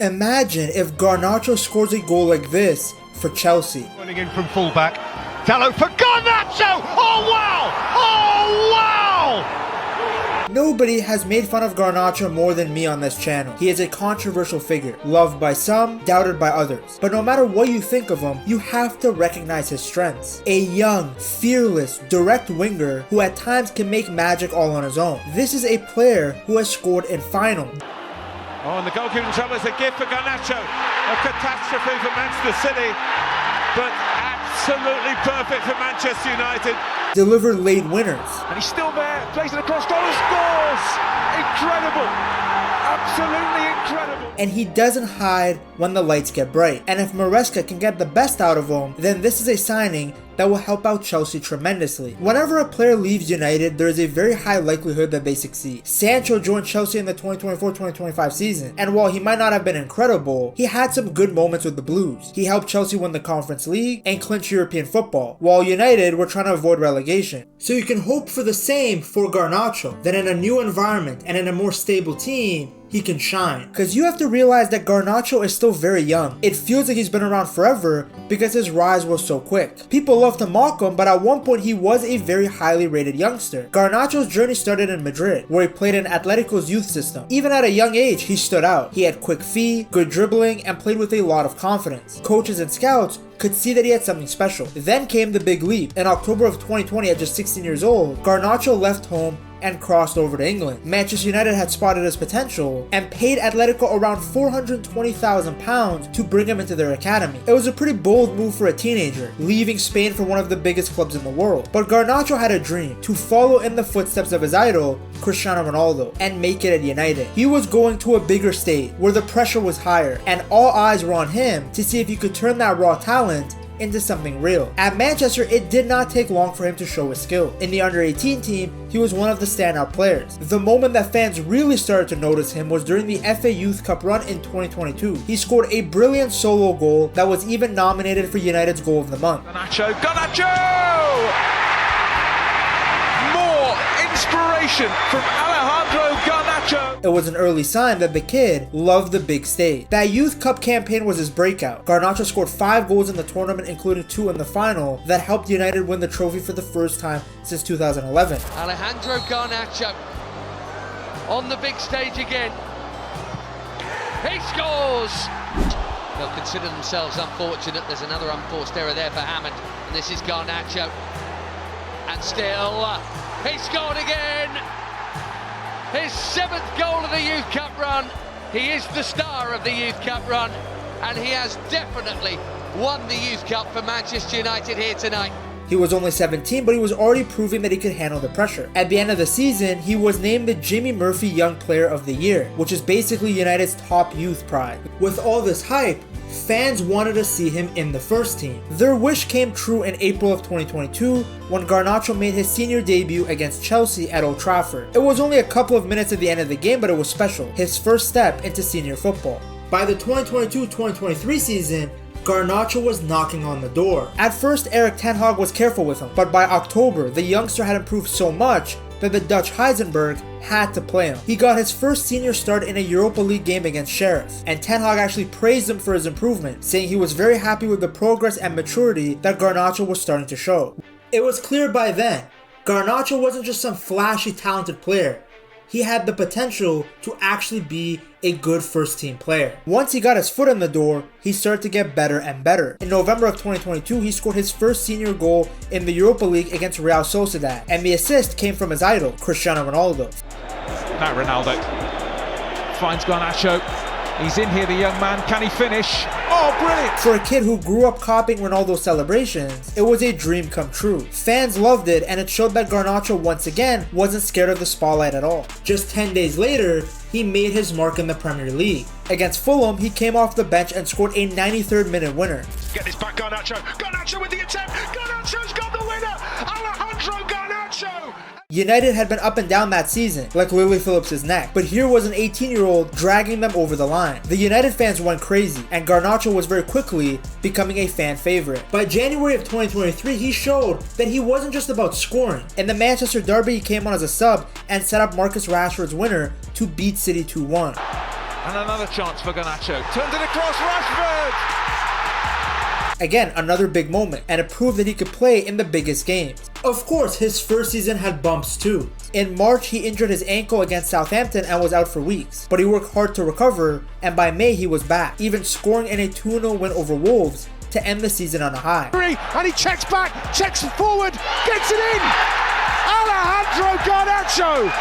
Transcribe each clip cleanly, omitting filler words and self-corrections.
Imagine if Garnacho scores a goal like this for Chelsea. Running in from fullback. Tallo for Garnacho! Oh wow! Oh wow! Nobody has made fun of Garnacho more than me on this channel. He is a controversial figure, loved by some, doubted by others. But no matter what you think of him, you have to recognize his strengths. A young, fearless, direct winger who at times can make magic all on his own. This is a player who has scored in final. Oh, and the goalkeeping trouble is a gift for Garnacho. A catastrophe for Manchester City, but absolutely perfect for Manchester United. Delivered late winners. And he's still there, plays it across goal and scores! Incredible! Absolutely incredible! And he doesn't hide when the lights get bright. And if Maresca can get the best out of him, then this is a signing that will help out Chelsea tremendously. Whenever a player leaves United, there is a very high likelihood that they succeed. Sancho joined Chelsea in the 2024-2025 season, and while he might not have been incredible, he had some good moments with the Blues. He helped Chelsea win the Conference League and clinch European football, while United were trying to avoid relegation. So you can hope for the same for Garnacho, that in a new environment and in a more stable team, he can shine. Because you have to realize that Garnacho is still very young. It feels like he's been around forever because his rise was so quick. People love to mock him, but at one point he was a very highly rated youngster. Garnacho's journey started in Madrid, where he played in Atletico's youth system. Even at a young age, he stood out. He had quick feet, good dribbling, and played with a lot of confidence. Coaches and scouts could see that he had something special. Then came the big leap. In October of 2020, at just 16 years old, Garnacho left home and crossed over to England. Manchester United had spotted his potential and paid Atletico around £420,000 to bring him into their academy. It was a pretty bold move for a teenager, leaving Spain for one of the biggest clubs in the world. But Garnacho had a dream to follow in the footsteps of his idol, Cristiano Ronaldo, and make it at United. He was going to a bigger stage where the pressure was higher and all eyes were on him to see if he could turn that raw talent into something real. At Manchester, it did not take long for him to show his skill. In the under-18 team, he was one of the standout players. The moment that fans really started to notice him was during the FA Youth Cup run in 2022. He scored a brilliant solo goal that was even nominated for United's Goal of the Month. Garnacho! More inspiration from Alejandro Garnacho! It was an early sign that the kid loved the big stage. That Youth Cup campaign was his breakout. Garnacho scored 5 goals in the tournament, including 2 in the final, that helped United win the trophy for the first time since 2011. Alejandro Garnacho on the big stage again. He scores! They'll consider themselves unfortunate. There's another unforced error there for Hammond, and this is Garnacho. And still, he scored again! His 7th goal of the Youth Cup run. He is the star of the Youth Cup run, and he has definitely won the Youth Cup for Manchester United here tonight. He was only 17, but he was already proving that he could handle the pressure. At the end of the season, he was named the Jimmy Murphy Young Player of the Year, which is basically United's top youth pride. With all this hype, fans wanted to see him in the first team. Their wish came true in April of 2022 when Garnacho made his senior debut against Chelsea at Old Trafford. It was only a couple of minutes at the end of the game, but it was special. His first step into senior football. By the 2022-2023 season, Garnacho was knocking on the door. At first, Erik ten Hag was careful with him, but by October, the youngster had improved so much that the Dutch Heisenberg had to play him. He got his first senior start in a Europa League game against Sheriff, and Ten Hag actually praised him for his improvement, saying he was very happy with the progress and maturity that Garnacho was starting to show. It was clear by then, Garnacho wasn't just some flashy talented player. He had the potential to actually be a good first team player. Once he got his foot in the door, he started to get better and better. In November of 2022, he scored his first senior goal in the Europa League against Real Sociedad, and the assist came from his idol, Cristiano Ronaldo. Now Ronaldo finds Garnacho. He's in here, the young man. Can he finish? Oh, brilliant! For a kid who grew up copying Ronaldo's celebrations, it was a dream come true. Fans loved it, and it showed that Garnacho once again wasn't scared of the spotlight at all. Just 10 days later, he made his mark in the Premier League. Against Fulham, he came off the bench and scored a 93rd minute winner. Get this back, Garnacho. Garnacho with the attempt. Garnacho's got the winner. Alejandro Garnacho. United had been up and down that season, like Lily Phillips' neck, but here was an 18-year-old dragging them over the line. The United fans went crazy, and Garnacho was very quickly becoming a fan favorite. By January of 2023, he showed that he wasn't just about scoring. In the Manchester derby, he came on as a sub and set up Marcus Rashford's winner to beat City 2-1. And another chance for Garnacho. Turns it across, Rashford! Again, another big moment, and it proved that he could play in the biggest games. Of course, his first season had bumps too. In March, he injured his ankle against Southampton and was out for weeks, but he worked hard to recover, and by May he was back, even scoring in a 2-0 win over Wolves to end the season on a high. And he checks back, checks forward, gets it in! Alejandro Garnacho,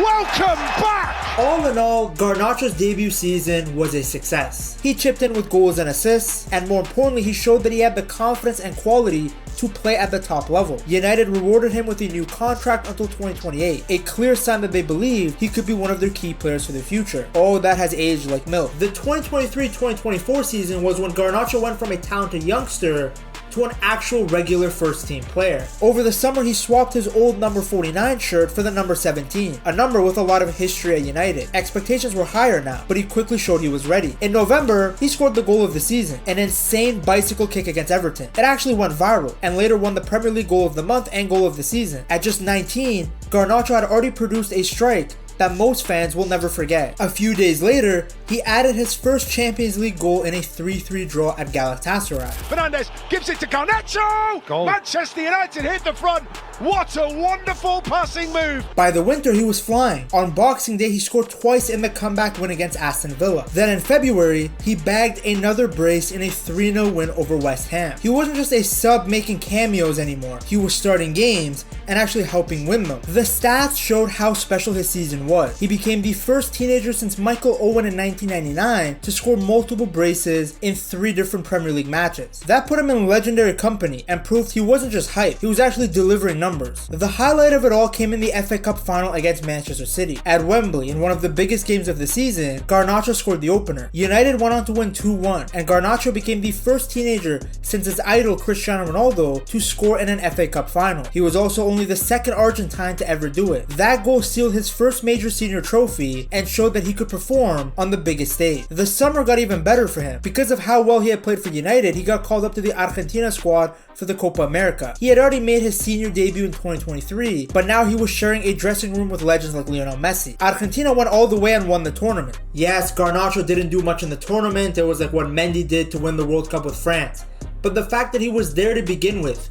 welcome back! All in all, Garnacho's debut season was a success. He chipped in with goals and assists, and more importantly, he showed that he had the confidence and quality to play at the top level. United rewarded him with a new contract until 2028, a clear sign that they believed he could be one of their key players for the future. Oh, that has aged like milk. The 2023-2024 season was when Garnacho went from a talented youngster to an actual regular first team player. Over the summer, he swapped his old number 49 shirt for the number 17, a number with a lot of history at United. Expectations were higher now, but he quickly showed he was ready. In November, he scored the goal of the season, an insane bicycle kick against Everton. It actually went viral, and later won the Premier League goal of the month and goal of the season. At just 19, Garnacho had already produced a strike that most fans will never forget. A few days later, he added his first Champions League goal in a 3-3 draw at Galatasaray. Fernandes gives it to Garnacho! Goal. Manchester United hit the front. What a wonderful passing move! By the winter, he was flying. On Boxing Day, he scored twice in the comeback win against Aston Villa. Then in February, he bagged another brace in a 3-0 win over West Ham. He wasn't just a sub making cameos anymore. He was starting games and actually helping win them. The stats showed how special his season was. He became the first teenager since Michael Owen in 1999 to score multiple braces in 3 different Premier League matches. That put him in legendary company and proved he wasn't just hype, he was actually delivering numbers. The highlight of it all came in the FA Cup final against Manchester City. At Wembley, in one of the biggest games of the season, Garnacho scored the opener. United went on to win 2-1, and Garnacho became the first teenager since his idol Cristiano Ronaldo to score in an FA Cup final. He was also only the second Argentine to ever do it. That goal sealed his first major senior trophy and showed that he could perform on the biggest stage. The summer got even better for him. Because of how well he had played for United, he got called up to the Argentina squad for the Copa America. He had already made his senior debut in 2023, but now he was sharing a dressing room with legends like Lionel Messi. Argentina went all the way and won the tournament. Yes, Garnacho didn't do much in the tournament. It was like what Mendy did to win the World Cup with France. But the fact that he was there to begin with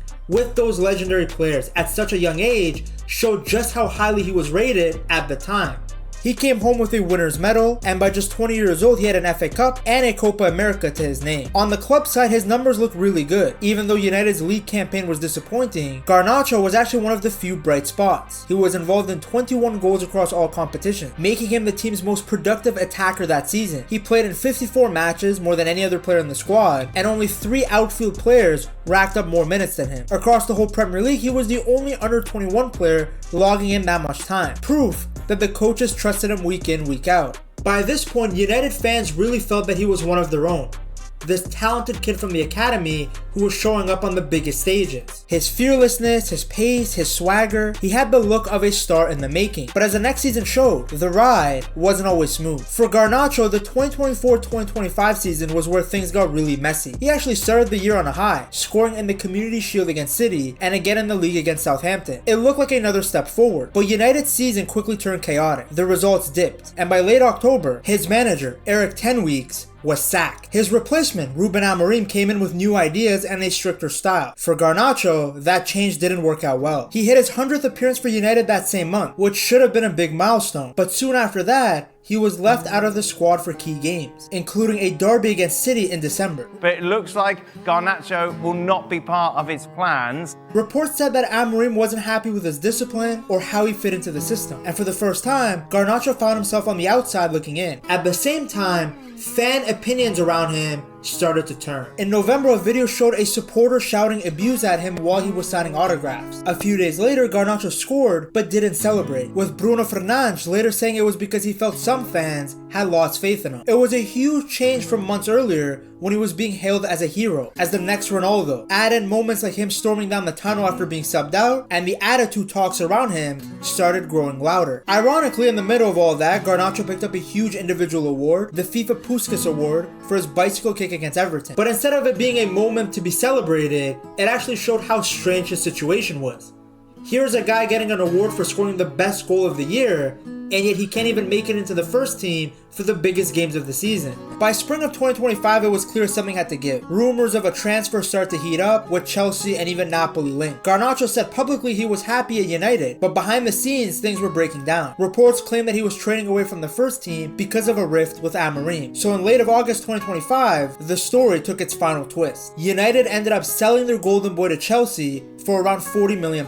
those legendary players at such a young age, showed just how highly he was rated at the time. He came home with a winner's medal, and by just 20 years old, he had an FA Cup and a Copa America to his name. On the club side, his numbers look really good. Even though United's league campaign was disappointing, Garnacho was actually one of the few bright spots. He was involved in 21 goals across all competitions, making him the team's most productive attacker that season. He played in 54 matches, more than any other player in the squad, and only 3 outfield players racked up more minutes than him. Across the whole Premier League, he was the only under 21 player logging in that much time. Proof that the coaches trusted him week in, week out. By this point, United fans really felt that he was one of their own. This talented kid from the academy who was showing up on the biggest stages. His fearlessness, his pace, his swagger, he had the look of a star in the making. But as the next season showed, the ride wasn't always smooth. For Garnacho, the 2024-2025 season was where things got really messy. He actually started the year on a high, scoring in the Community Shield against City and again in the league against Southampton. It looked like another step forward, but United's season quickly turned chaotic. The results dipped, and by late October, his manager, Eric 10 Weeks, was sacked. His replacement, Ruben Amorim, came in with new ideas and a stricter style. For Garnacho, that change didn't work out well. He hit his 100th appearance for United that same month, which should have been a big milestone, but soon after that, he was left out of the squad for key games, including a derby against City in December. But it looks like Garnacho will not be part of his plans. Reports said that Amorim wasn't happy with his discipline or how he fit into the system, and for the first time, Garnacho found himself on the outside looking in. At the same time, fan opinions around him started to turn. In November, a video showed a supporter shouting abuse at him while he was signing autographs. A few days later, Garnacho scored but didn't celebrate, with Bruno Fernandes later saying it was because he felt some fans had lost faith in him. It was a huge change from months earlier when he was being hailed as a hero, as the next Ronaldo. Add in moments like him storming down the tunnel after being subbed out, and the attitude talks around him started growing louder. Ironically, in the middle of all that, Garnacho picked up a huge individual award, the FIFA Puskas Award, for his bicycle kick against Everton. But instead of it being a moment to be celebrated, it actually showed how strange his situation was. Here's a guy getting an award for scoring the best goal of the year, and yet he can't even make it into the first team for the biggest games of the season. By spring of 2025, it was clear something had to give. Rumors of a transfer start to heat up, with Chelsea and even Napoli linked. Garnacho said publicly he was happy at United, but behind the scenes, things were breaking down. Reports claim that he was training away from the first team because of a rift with Amorim. So in late of August 2025, the story took its final twist. United ended up selling their golden boy to Chelsea for around £40 million,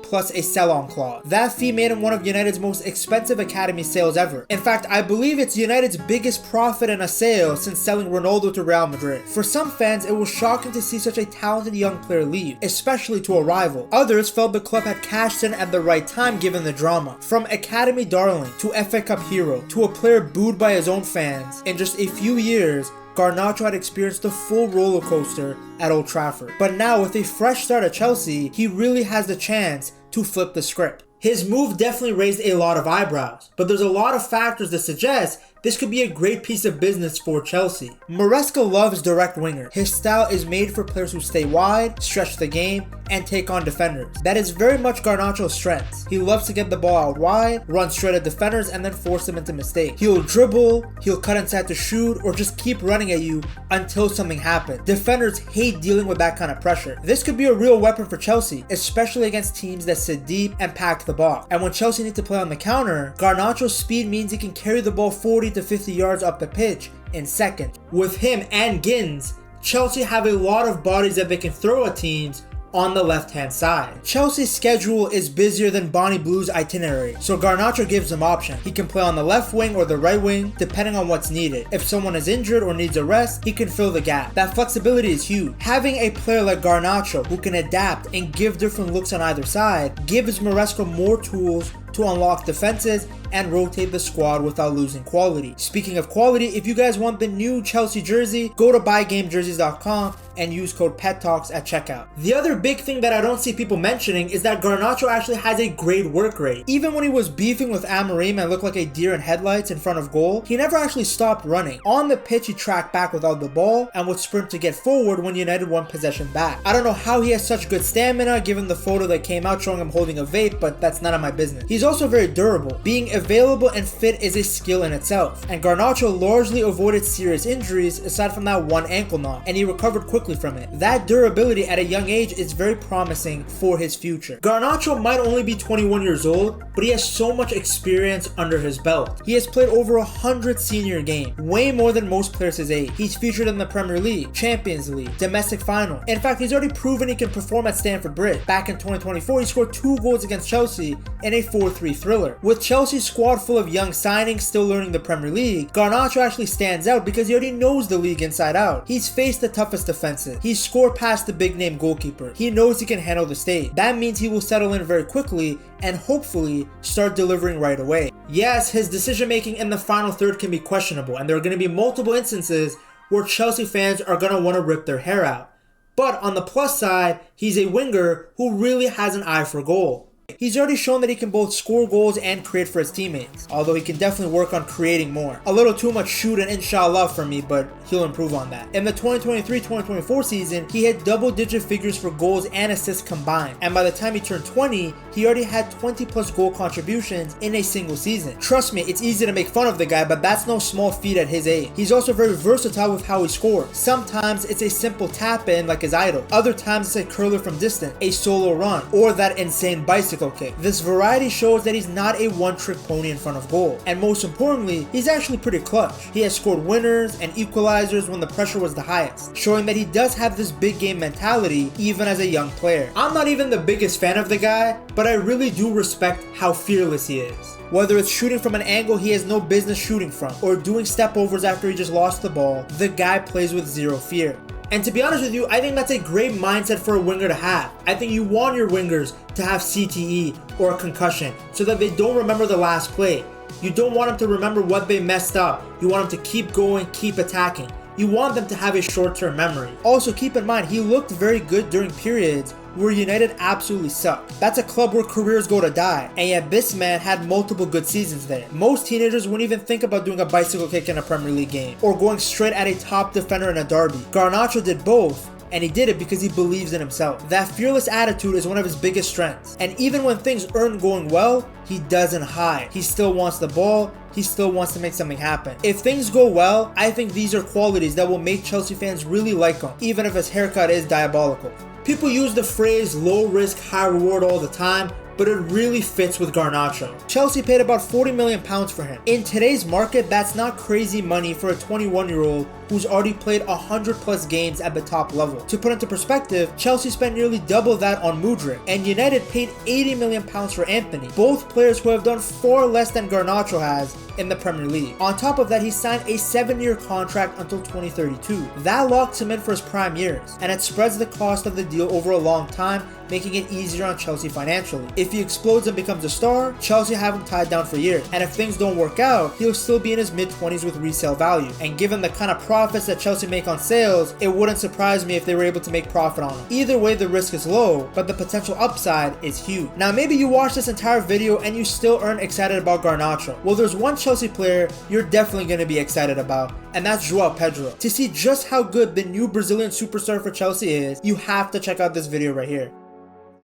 plus a sell-on clause. That fee made him one of United's most expensive academy sales ever. In fact, I believe it's United's biggest profit in a sale since selling Ronaldo to Real Madrid. For some fans, it was shocking to see such a talented young player leave, especially to a rival. Others felt the club had cashed in at the right time given the drama. From academy darling to FA Cup hero to a player booed by his own fans, in just a few years, Garnacho had experienced the full roller coaster at Old Trafford. But now, with a fresh start at Chelsea, he really has the chance to flip the script. His move definitely raised a lot of eyebrows, but there's a lot of factors that suggest this could be a great piece of business for Chelsea. Maresca loves direct winger. His style is made for players who stay wide, stretch the game, and take on defenders. That is very much Garnacho's strengths. He loves to get the ball out wide, run straight at defenders, and then force them into mistakes. He'll dribble, he'll cut inside to shoot, or just keep running at you until something happens. Defenders hate dealing with that kind of pressure. This could be a real weapon for Chelsea, especially against teams that sit deep and pack the box. And when Chelsea need to play on the counter, Garnacho's speed means he can carry the ball 40 to 50 yards up the pitch in seconds. With him and Gins, Chelsea have a lot of bodies that they can throw at teams on the left-hand side. Chelsea's schedule is busier than Bonnie Blue's itinerary, so Garnacho gives them options. He can play on the left wing or the right wing, depending on what's needed. If someone is injured or needs a rest, he can fill the gap. That flexibility is huge. Having a player like Garnacho who can adapt and give different looks on either side gives Maresca more tools to unlock defenses and rotate the squad without losing quality. Speaking of quality, if you guys want the new Chelsea jersey, go to buygamejerseys.com and use code PETTALKS at checkout. The other big thing that I don't see people mentioning is that Garnacho actually has a great work rate. Even when he was beefing with Amorim and looked like a deer in headlights in front of goal, he never actually stopped running. On the pitch, he tracked back without the ball and would sprint to get forward when United won possession back. I don't know how he has such good stamina given the photo that came out showing him holding a vape, but that's none of my business. He's also very durable. Being available and fit is a skill in itself, and Garnacho largely avoided serious injuries aside from that one ankle knock, and he recovered quickly from it. That durability at a young age is very promising for his future. Garnacho might only be 21 years old, but he has so much experience under his belt. He has played over 100 senior games, way more than most players his age. He's featured in the Premier League, Champions League, domestic final. In fact, he's already proven he can perform at Stamford Bridge. Back in 2024, he scored 2 goals against Chelsea in a 4-3 thriller. With Chelsea's squad full of young signings still learning the Premier League, Garnacho actually stands out because he already knows the league inside out. He's faced the toughest defenses. He's scored past the big name goalkeeper. He knows he can handle the stage. That means he will settle in very quickly and hopefully start delivering right away. Yes, his decision making in the final third can be questionable, and there are going to be multiple instances where Chelsea fans are going to want to rip their hair out. But on the plus side, he's a winger who really has an eye for goal. He's already shown that he can both score goals and create for his teammates, although he can definitely work on creating more. A little too much shoot and inshallah for me, but he'll improve on that. In the 2023-2024 season, he hit double-digit figures for goals and assists combined, and by the time he turned 20, he already had 20+ goal contributions in a single season. Trust me, it's easy to make fun of the guy, but that's no small feat at his age. He's also very versatile with how he scores. Sometimes it's a simple tap-in like his idol. Other times it's a curler from distance, a solo run, or that insane bicycle kick. This variety shows that he's not a one-trick pony in front of goal, and most importantly, he's actually pretty clutch. He has scored winners and equalizers when the pressure was the highest, showing that he does have this big game mentality even as a young player. I'm not even the biggest fan of the guy, but I really do respect how fearless he is. Whether it's shooting from an angle he has no business shooting from, or doing step overs after he just lost the ball, the guy plays with zero fear. And to be honest with you, I think that's a great mindset for a winger to have. I think you want your wingers to have CTE or a concussion so that they don't remember the last play. You don't want them to remember what they messed up. You want them to keep going, keep attacking. You want them to have a short-term memory. Also, keep in mind, he looked very good during periods where United absolutely sucked. That's a club where careers go to die, and yet this man had multiple good seasons there. Most teenagers wouldn't even think about doing a bicycle kick in a Premier League game, or going straight at a top defender in a derby. Garnacho did both, and he did it because he believes in himself. That fearless attitude is one of his biggest strengths, and even when things aren't going well, he doesn't hide. He still wants the ball, he still wants to make something happen. If things go well, I think these are qualities that will make Chelsea fans really like him, even if his haircut is diabolical. People use the phrase low risk, high reward all the time, but it really fits with Garnacho. Chelsea paid about £40 million for him. In today's market, that's not crazy money for a 21-year-old who's already played 100 plus games at the top level. To put into perspective, Chelsea spent nearly double that on Mudryk, and United paid £80 million for Anthony, both players who have done far less than Garnacho has in the Premier League. On top of that, he signed a 7-year contract until 2032. That locks him in for his prime years, and it spreads the cost of the deal over a long time, making it easier on Chelsea financially. If he explodes and becomes a star, Chelsea have him tied down for years, and if things don't work out, he'll still be in his mid-20s with resale value. And given the kind of profits that Chelsea make on sales, it wouldn't surprise me if they were able to make profit on him. Either way, the risk is low, but the potential upside is huge. Now, maybe you watched this entire video and you still aren't excited about Garnacho. Well, there's one Chelsea player you're definitely going to be excited about, and that's João Pedro. To see just how good the new Brazilian superstar for Chelsea is, you have to check out this video right here.